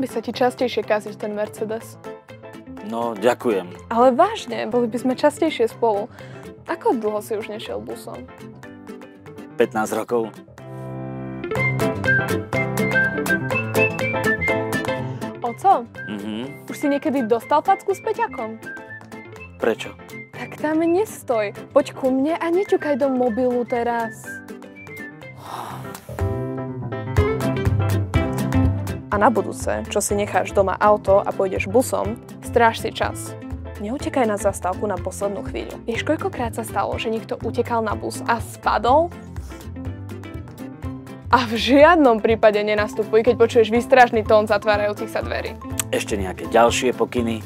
by sa ti častejšie kaziť ten Mercedes. No, ďakujem. Ale vážne, boli by sme častejšie spolu. Ako dlho si už nešiel busom? 15 rokov. Oco, už si niekedy dostal facku s Peťakom? Prečo? Tak tam nestoj. Poď ku mne a neťukaj do mobilu teraz. A na budúce, čo si necháš doma auto a pôjdeš busom, stráž si čas. Neutekaj na zastávku na poslednú chvíľu. Vieš, koľkokrát sa stalo, že niekto utekal na bus a spadol? A v žiadnom prípade nenastupuj, keď počuješ výstražný tón zatvárajúcich sa dverí. Ešte nejaké ďalšie pokyny?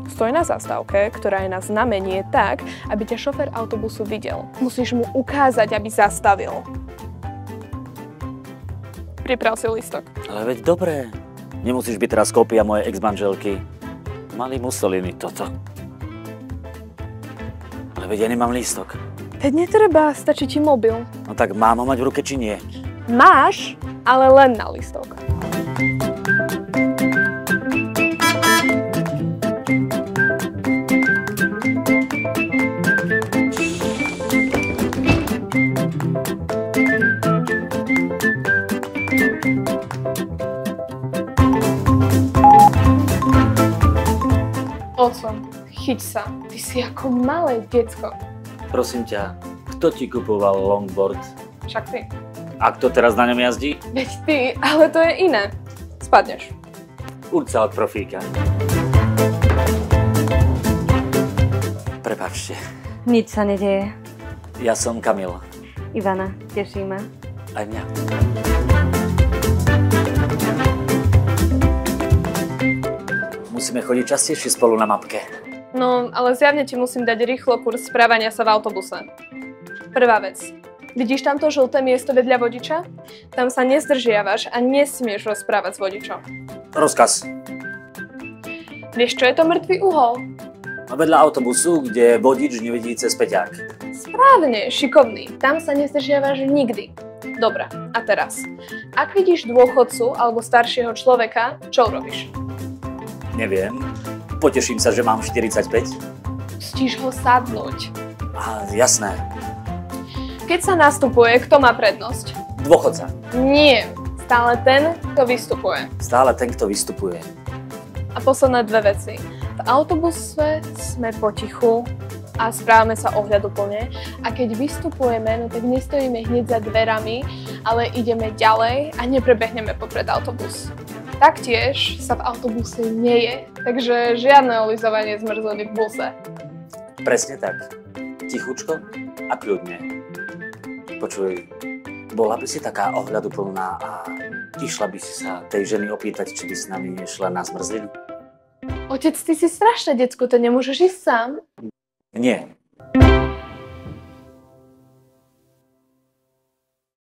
Stoj na zastávke, ktorá je na znamenie tak, aby ťa šofér autobusu videl. Musíš mu ukázať, aby zastavil. Priprav si lístok. Ale veď dobré. Nemusíš byť teraz kópia mojej ex-manželky. Malý Mussolini toto. Ale veď ja nemám lístok. Veď netreba, stačí ti mobil. No tak mám ho mať v ruke, či nie? Máš, ale len na lístok. Oco, chyť sa. Ty si ako malé decko. Prosím ťa, kto ti kupoval longboard? Však ty. A kto teraz na ňom jazdí? Veď ty, ale to je iné. Spadneš. Uč sa od profíka. Prepáčte. Nič sa nedeje. Ja som Kamil. Ivana, teší ma. Aj mňa. Musíme chodiť častejšie spolu na mapke. No, ale zjavne ti musím dať rýchlo kurz správania sa v autobuse. Prvá vec. Vidíš tamto žlté miesto vedľa vodiča? Tam sa nezdržiavaš a nesmieš rozprávať s vodičom. Rozkaz. Vieš, čo je to mŕtvý uhol? Vedľa autobusu, kde vodič nevidí cez peťák. Správne, šikovný. Tam sa nezdržiavaš nikdy. Dobre, a teraz. Ak vidíš dôchodcu alebo staršieho človeka, čo urobíš? Neviem. Poteším sa, že mám 45. Pustíš ho sadnúť. Jasné. Keď sa nastupuje, kto má prednosť? Dôchodca. Nie, stále ten, kto vystupuje. Stále ten, kto vystupuje. A posledné dve veci. V autobuse sme potichu a správame sa ohľaduplne. A keď vystupujeme, no tak nestojíme hneď za dverami, ale ideme ďalej a neprebehneme popred autobus. Taktiež sa v autobuse neje, takže žiadne olizovanie zmrzliny v buse. Presne tak. Tichučko a kľudne. Počuj, bola by si taká ohľaduplná a išla by si sa tej ženy opýtať, či by s nami nešla na zmrzlinu? Otec, ty si strašné decko, to nemôžeš ísť sám? Nie.